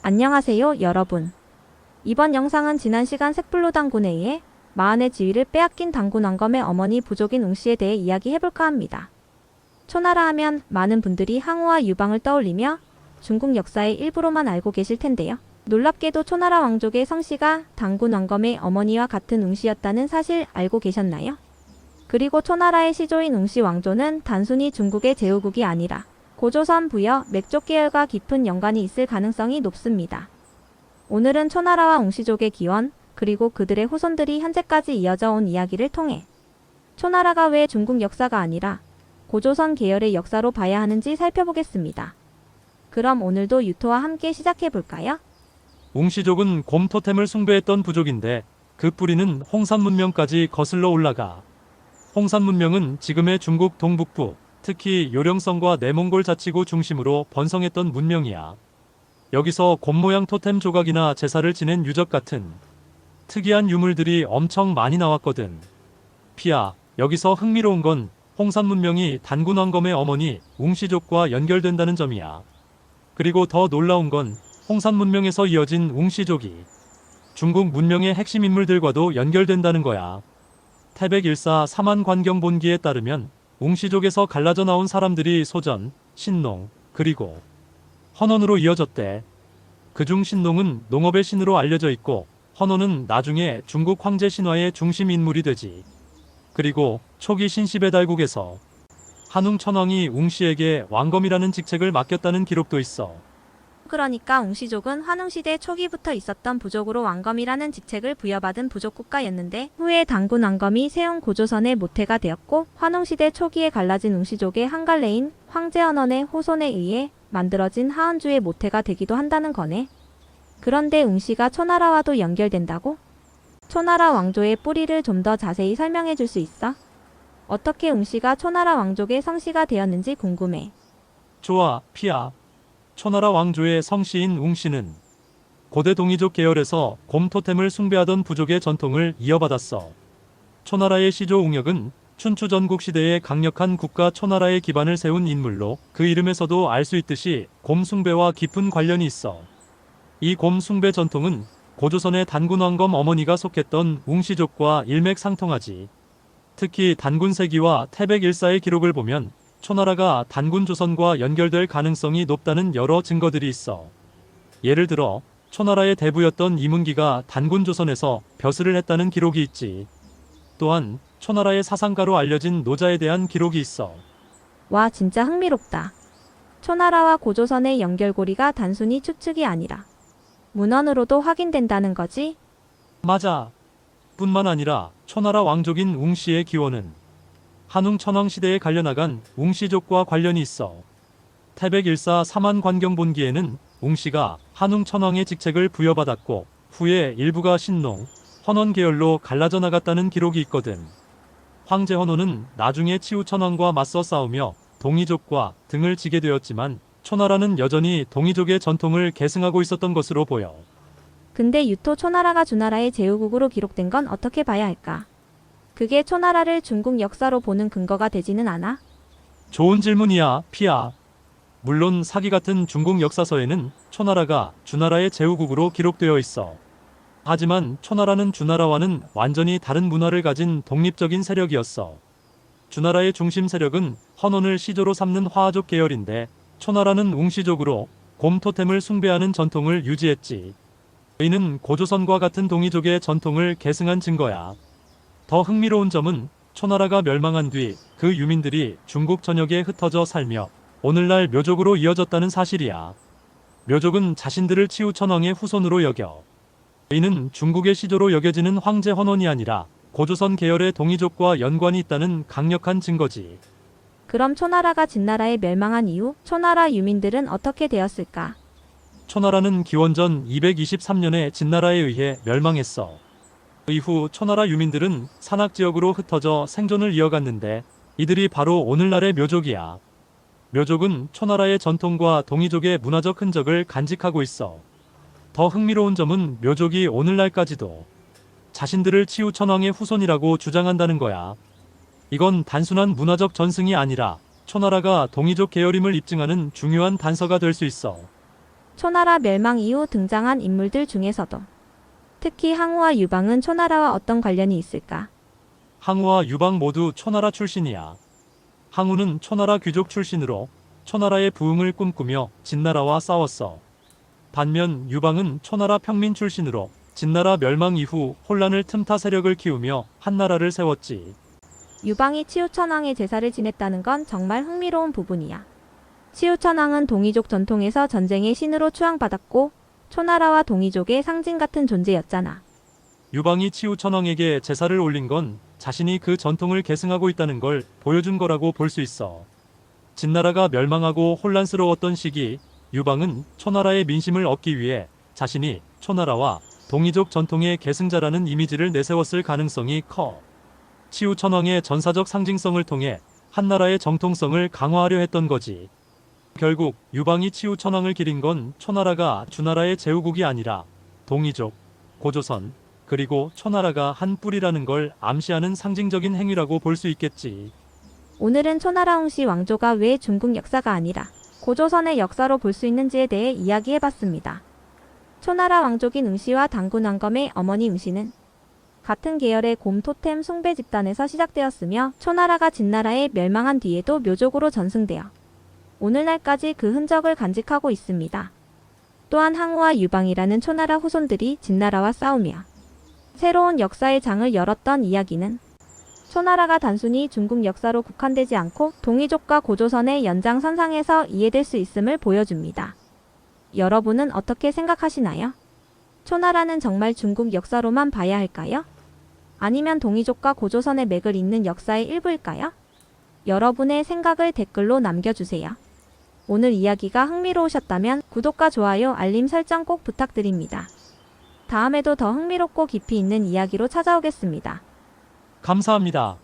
안녕하세요, 여러분. 이번 영상은 지난 시간 색불로 단군에 의해 마한의 지위를 빼앗긴 단군 왕검의 어머니 부족인 웅씨에 대해 이야기해볼까 합니다. 초나라 하면 많은 분들이 항우와 유방을 떠올리며 중국 역사의 일부로만 알고 계실 텐데요. 놀랍게도 초나라 왕족의 성씨가 단군 왕검의 어머니와 같은 웅씨였다는 사실 알고 계셨나요? 그리고 초나라의 시조인 웅씨 왕조는 단순히 중국의 제후국이 아니라 고조선 부여 맥족 계열과 깊은 연관이 있을 가능성이 높습니다. 오늘은 초나라와 웅씨족의 기원, 그리고 그들의 후손들이 현재까지 이어져 온 이야기를 통해 초나라가 왜 중국 역사가 아니라 고조선 계열의 역사로 봐야 하는지 살펴보겠습니다. 그럼 오늘도 유토와 함께 시작해볼까요? 웅씨족은 곰 토템을 숭배했던 부족인데 그 뿌리는 홍산 문명까지 거슬러 올라가. 홍산 문명은 지금의 중국 동북부, 특히 요령성과 내몽골 자치구 중심으로 번성했던 문명이야. 여기서 곰 모양 토템 조각이나 제사를 지낸 유적 같은 특이한 유물들이 엄청 많이 나왔거든. 피야, 여기서 흥미로운 건 홍산 문명이 단군 왕검의 어머니 웅씨족과 연결된다는 점이야. 그리고 더 놀라운 건 홍산 문명에서 이어진 웅씨족이 중국 문명의 핵심 인물들과도 연결된다는 거야. 태백일사 사만관경본기에 따르면 웅씨족에서 갈라져 나온 사람들이 소전, 신농, 그리고 헌원으로 이어졌대. 그중 신농은 농업의 신으로 알려져 있고 헌원은 나중에 중국 황제 신화의 중심 인물이 되지. 그리고 초기 신시배달국에서 한웅 천왕이 웅씨에게 왕검이라는 직책을 맡겼다는 기록도 있어. 그러니까 웅씨족은 환웅시대 초기부터 있었던 부족으로 왕검이라는 직책을 부여받은 부족국가였는데 후에 단군 왕검이 세운 고조선의 모태가 되었고 환웅시대 초기에 갈라진 웅씨족의 한 갈래인 황제헌원의 호손에 의해 만들어진 하헌주의 모태가 되기도 한다는 거네. 그런데 웅씨가 초나라와도 연결된다고? 초나라 왕조의 뿌리를 좀 더 자세히 설명해 줄 수 있어? 어떻게 웅씨가 초나라 왕족의 성씨가 되었는지 궁금해. 좋아, 피야. 초나라 왕조의 성씨인 웅씨는 고대 동이족 계열에서 곰 토템을 숭배하던 부족의 전통을 이어받았어. 초나라의 시조 웅역은 춘추 전국 시대의 강력한 국가 초나라의 기반을 세운 인물로 그 이름에서도 알 수 있듯이 곰 숭배와 깊은 관련이 있어. 이 곰 숭배 전통은 고조선의 단군 왕검 어머니가 속했던 웅씨족과 일맥상통하지. 특히 단군세기와 태백일사의 기록을 보면 초나라가 단군 조선과 연결될 가능성이 높다는 여러 증거들이 있어. 예를 들어 초나라의 대부였던 이문기가 단군 조선에서 벼슬을 했다는 기록이 있지. 또한 초나라의 사상가로 알려진 노자에 대한 기록이 있어. 와, 진짜 흥미롭다. 초나라와 고조선의 연결고리가 단순히 추측이 아니라 문헌으로도 확인된다는 거지? 맞아. 뿐만 아니라 초나라 왕족인 웅씨의 기원은 한웅 천왕 시대에 갈려나간 웅씨족과 관련이 있어. 태백일사 사만관경본기에는 웅씨가 한웅 천왕의 직책을 부여받았고 후에 일부가 신농, 헌원 계열로 갈라져 나갔다는 기록이 있거든. 황제 헌원은 나중에 치우 천왕과 맞서 싸우며 동이족과 등을 지게 되었지만 초나라는 여전히 동이족의 전통을 계승하고 있었던 것으로 보여. 근데 유토 초나라가 주나라의 제후국으로 기록된 건 어떻게 봐야 할까? 그게 초나라를 중국 역사로 보는 근거가 되지는 않아? 좋은 질문이야, 피야. 물론 사기 같은 중국 역사서에는 초나라가 주나라의 제후국으로 기록되어 있어. 하지만 초나라는 주나라와는 완전히 다른 문화를 가진 독립적인 세력이었어. 주나라의 중심 세력은 헌원을 시조로 삼는 화하족 계열인데 초나라는 웅씨족으로 곰 토템을 숭배하는 전통을 유지했지. 이는 고조선과 같은 동이족의 전통을 계승한 증거야. 더 흥미로운 점은 초나라가 멸망한 뒤 그 유민들이 중국 전역에 흩어져 살며 오늘날 묘족으로 이어졌다는 사실이야. 묘족은 자신들을 치우 천왕의 후손으로 여겨. 이는 중국의 시조로 여겨지는 황제 헌원이 아니라 고조선 계열의 동이족과 연관이 있다는 강력한 증거지. 그럼 초나라가 진나라에 멸망한 이후 초나라 유민들은 어떻게 되었을까? 초나라는 기원전 223년에 진나라에 의해 멸망했어. 이후 초나라 유민들은 산악지역으로 흩어져 생존을 이어갔는데 이들이 바로 오늘날의 묘족이야. 묘족은 초나라의 전통과 동이족의 문화적 흔적을 간직하고 있어. 더 흥미로운 점은 묘족이 오늘날까지도 자신들을 치우 천왕의 후손이라고 주장한다는 거야. 이건 단순한 문화적 전승이 아니라 초나라가 동이족 계열임을 입증하는 중요한 단서가 될 수 있어. 초나라 멸망 이후 등장한 인물들 중에서도 특히 항우와 유방은 초나라와 어떤 관련이 있을까? 항우와 유방 모두 초나라 출신이야. 항우는 초나라 귀족 출신으로 초나라의 부흥을 꿈꾸며 진나라와 싸웠어. 반면 유방은 초나라 평민 출신으로 진나라 멸망 이후 혼란을 틈타 세력을 키우며 한나라를 세웠지. 유방이 치우천왕의 제사를 지냈다는 건 정말 흥미로운 부분이야. 치우천왕은 동이족 전통에서 전쟁의 신으로 추앙받았고 초나라와 동이족의 상징 같은 존재였잖아. 유방이 치우천왕에게 제사를 올린 건 자신이 그 전통을 계승하고 있다는 걸 보여준 거라고 볼 수 있어. 진나라가 멸망하고 혼란스러웠던 시기, 유방은 초나라의 민심을 얻기 위해 자신이 초나라와 동이족 전통의 계승자라는 이미지를 내세웠을 가능성이 커. 치우천왕의 전사적 상징성을 통해 한나라의 정통성을 강화하려 했던 거지. 결국 유방이 치우천왕을 기린 건 초나라가 주나라의 제후국이 아니라 동이족, 고조선, 그리고 초나라가 한 뿌리라는 걸 암시하는 상징적인 행위라고 볼 수 있겠지. 오늘은 초나라 홍씨 왕조가 왜 중국 역사가 아니라 고조선의 역사로 볼 수 있는지에 대해 이야기해봤습니다. 초나라 왕족인 응씨와 단군 왕검의 어머니 응씨는 같은 계열의 곰 토템 숭배 집단에서 시작되었으며 초나라가 진나라에 멸망한 뒤에도 묘족으로 전승되어 오늘날까지 그 흔적을 간직하고 있습니다. 또한 항우와 유방이라는 초나라 후손들이 진나라와 싸우며 새로운 역사의 장을 열었던 이야기는 초나라가 단순히 중국 역사로 국한되지 않고 동이족과 고조선의 연장선상에서 이해될 수 있음을 보여줍니다. 여러분은 어떻게 생각하시나요? 초나라는 정말 중국 역사로만 봐야 할까요? 아니면 동이족과 고조선의 맥을 잇는 역사의 일부일까요? 여러분의 생각을 댓글로 남겨주세요. 오늘 이야기가 흥미로우셨다면 구독과 좋아요, 알림 설정 꼭 부탁드립니다. 다음에도 더 흥미롭고 깊이 있는 이야기로 찾아오겠습니다. 감사합니다.